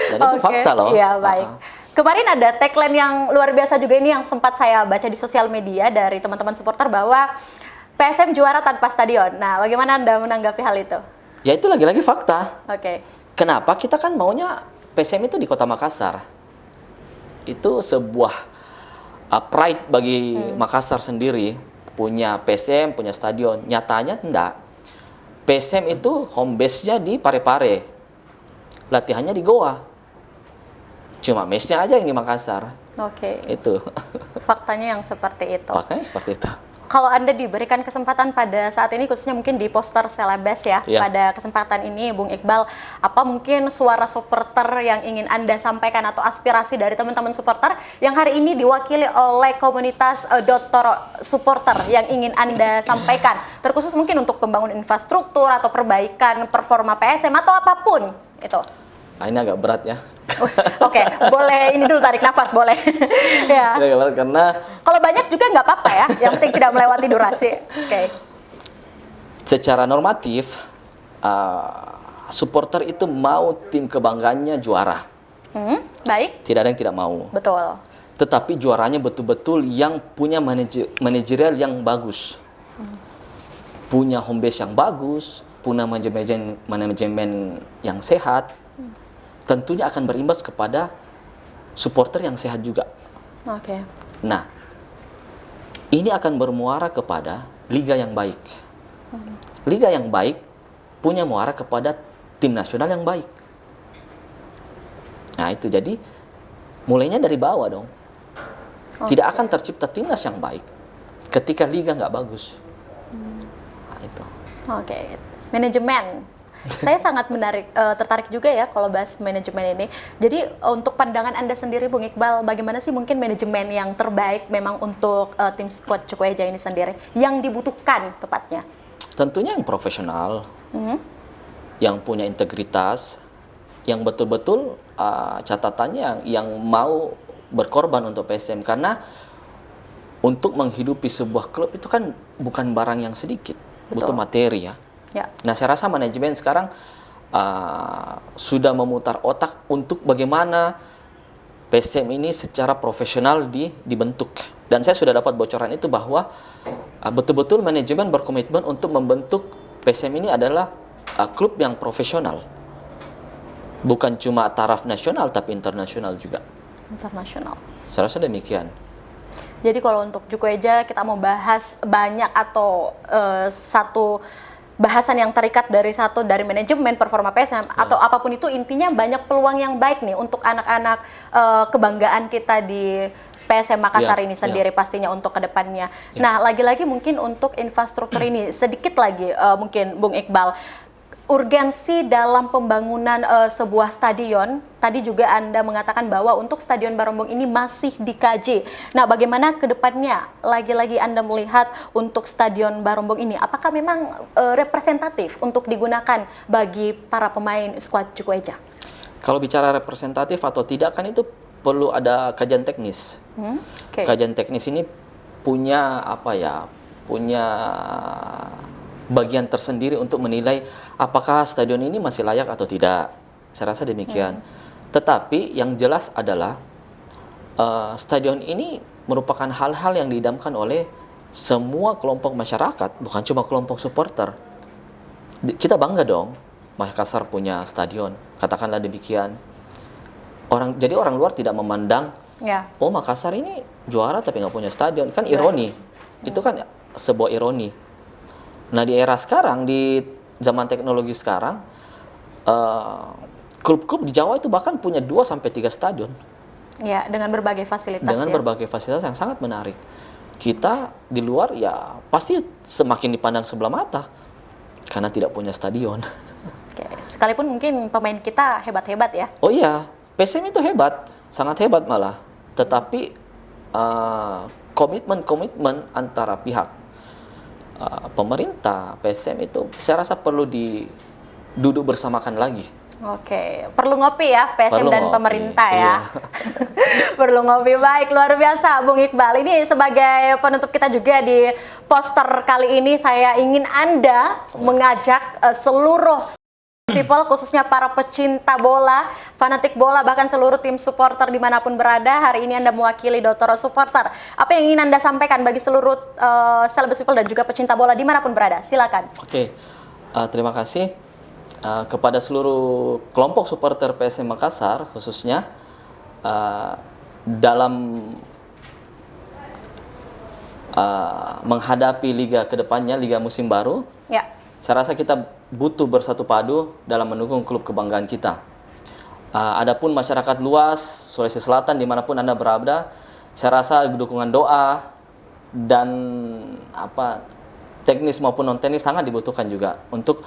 Dan itu fakta loh. Baik. Kemarin ada tagline yang luar biasa juga ini yang sempat saya baca di sosial media dari teman-teman supporter bahwa PSM juara tanpa stadion. Nah, bagaimana Anda menanggapi hal itu? Ya itu lagi-lagi fakta. Kenapa kita kan maunya PSM itu di Kota Makassar? Itu sebuah pride bagi Makassar sendiri, punya PSM, punya stadion. Nyatanya enggak. PSM itu home base-nya di Parepare. Latihannya di Goa. Cuma mesnya aja yang di Makassar. Itu. Faktanya yang seperti itu. Faktanya seperti itu. kalau Anda diberikan kesempatan pada saat ini, khususnya mungkin di poster Selebes ya, pada kesempatan ini Bung Iqbal, apa mungkin suara supporter yang ingin Anda sampaikan atau aspirasi dari teman-teman supporter yang hari ini diwakili oleh komunitas Dokter Supporter yang ingin Anda sampaikan, terkhusus mungkin untuk pembangunan infrastruktur atau perbaikan performa PSM atau apapun itu? Nah, ini agak berat ya. Oke, boleh ini dulu tarik nafas, boleh. Ya. Karena kalau banyak juga nggak apa-apa ya, yang penting tidak melewati durasi. Oke. Secara normatif, supporter itu mau tim kebanggaannya juara. Baik. Tidak ada yang tidak mau. Betul. Tetapi juaranya betul-betul yang punya manajerial yang bagus, punya home base yang bagus, punya manajemen yang sehat. Tentunya akan berimbas kepada supporter yang sehat juga. Oke. Nah, ini akan bermuara kepada liga yang baik. Liga yang baik punya muara kepada tim nasional yang baik. Nah, itu jadi mulainya dari bawah dong. Tidak akan tercipta timnas yang baik ketika liga nggak bagus. Nah, itu. Oke. Manajemen. Saya sangat tertarik juga ya kalau bahas manajemen ini. Jadi untuk pandangan Anda sendiri Bung Iqbal, bagaimana sih mungkin manajemen yang terbaik memang untuk tim skuad Cukueja ini sendiri yang dibutuhkan tepatnya? Tentunya yang profesional, yang punya integritas, yang betul-betul catatannya yang mau berkorban untuk PSM, karena untuk menghidupi sebuah klub itu kan bukan barang yang sedikit. Betul. Butuh materi ya. Nah, saya rasa manajemen sekarang sudah memutar otak untuk bagaimana PSM ini secara profesional dibentuk. Dan saya sudah dapat bocoran itu bahwa betul-betul manajemen berkomitmen untuk membentuk PSM ini adalah klub yang profesional. Bukan cuma taraf nasional, tapi internasional juga. Internasional. Saya rasa demikian. Jadi kalau untuk Cukueja kita mau bahas banyak atau satu bahasan yang terikat dari manajemen performa PSM atau apapun itu, intinya banyak peluang yang baik nih untuk anak-anak kebanggaan kita di PSM Makassar ini sendiri pastinya untuk kedepannya. Nah, lagi-lagi mungkin untuk infrastruktur ini sedikit lagi mungkin Bung Iqbal, urgensi dalam pembangunan sebuah stadion, tadi juga Anda mengatakan bahwa untuk Stadion Barombong ini masih dikaji. Nah, bagaimana ke depannya? Lagi-lagi Anda melihat untuk Stadion Barombong ini, apakah memang representatif untuk digunakan bagi para pemain skuad Cukueja? Kalau bicara representatif atau tidak, kan itu perlu ada kajian teknis. Kajian teknis ini punya punya bagian tersendiri untuk menilai apakah stadion ini masih layak atau tidak. Saya rasa demikian. Tetapi yang jelas adalah stadion ini merupakan hal-hal yang diidamkan oleh semua kelompok masyarakat, bukan cuma kelompok supporter. Kita bangga dong, Makassar punya stadion, katakanlah demikian. Jadi orang luar tidak memandang, oh Makassar ini juara tapi nggak punya stadion, kan ironi. Itu kan sebuah ironi. Nah, di era sekarang, di zaman teknologi sekarang, klub-klub di Jawa itu bahkan punya 2-3 stadion. Ya, dengan berbagai fasilitas. Dengan berbagai fasilitas yang sangat menarik. Kita di luar ya pasti semakin dipandang sebelah mata karena tidak punya stadion. Oke, sekalipun mungkin pemain kita hebat-hebat ya. Oh iya, PSM itu hebat, sangat hebat malah. Tetapi komitmen antara pihak pemerintah, PSM itu saya rasa perlu duduk bersamakan lagi. Oke, perlu ngopi ya PSM perlu dan ngopi. Pemerintah ya. Iya. Perlu ngopi. Baik, luar biasa Bung Iqbal. Ini sebagai penutup kita juga di poster kali ini, saya ingin Anda mengajak seluruh people, khususnya para pecinta bola, fanatik bola, bahkan seluruh tim supporter dimanapun berada. Hari ini Anda mewakili Dokter Supporter. Apa yang ingin Anda sampaikan bagi seluruh Selebes people dan juga pecinta bola dimanapun berada? Silakan. Oke, terima kasih kepada seluruh kelompok supporter PSM Makassar, khususnya dalam menghadapi liga kedepannya, liga musim baru. Ya. Saya rasa kita butuh bersatu padu dalam mendukung klub kebanggaan kita. Adapun masyarakat luas Sulawesi Selatan dimanapun Anda berada, saya rasa dukungan doa, dan teknis maupun non teknis sangat dibutuhkan juga untuk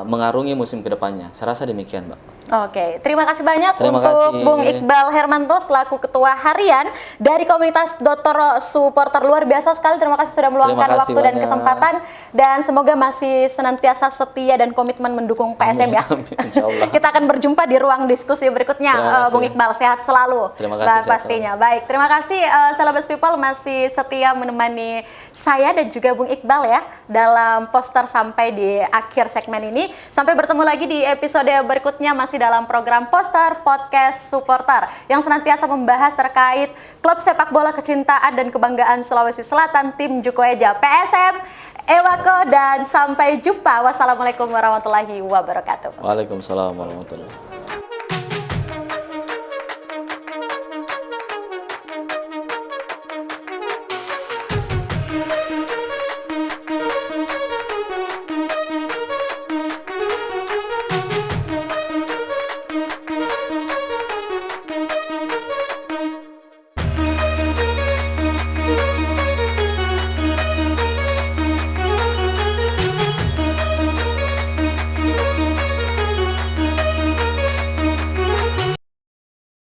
mengarungi musim kedepannya. Saya rasa demikian, Mbak. Oke, terima kasih banyak Terima untuk kasih. Bung Iqbal Hermanto selaku Ketua Harian dari komunitas Dotoro Supporter. Luar biasa sekali, terima kasih sudah meluangkan Terima kasih waktu dan banyak. kesempatan, dan semoga masih senantiasa setia dan komitmen mendukung PSM ya. Amin, insya Allah. Kita akan berjumpa di ruang diskusi berikutnya. Terima kasih. Bung Iqbal, sehat selalu. Terima kasih, Nah, sehat pastinya. Baik, terima kasih Celebes People masih setia menemani saya dan juga Bung Iqbal ya dalam poster sampai di akhir segmen ini. Sampai bertemu lagi di episode berikutnya masih dalam program Poster Podcast Supporter yang senantiasa membahas terkait klub sepak bola kecintaan dan kebanggaan Sulawesi Selatan, tim Jukoeja PSM Ewako, dan sampai jumpa. Wassalamualaikum warahmatullahi wabarakatuh. Waalaikumsalam warahmatullahi wabarakatuh.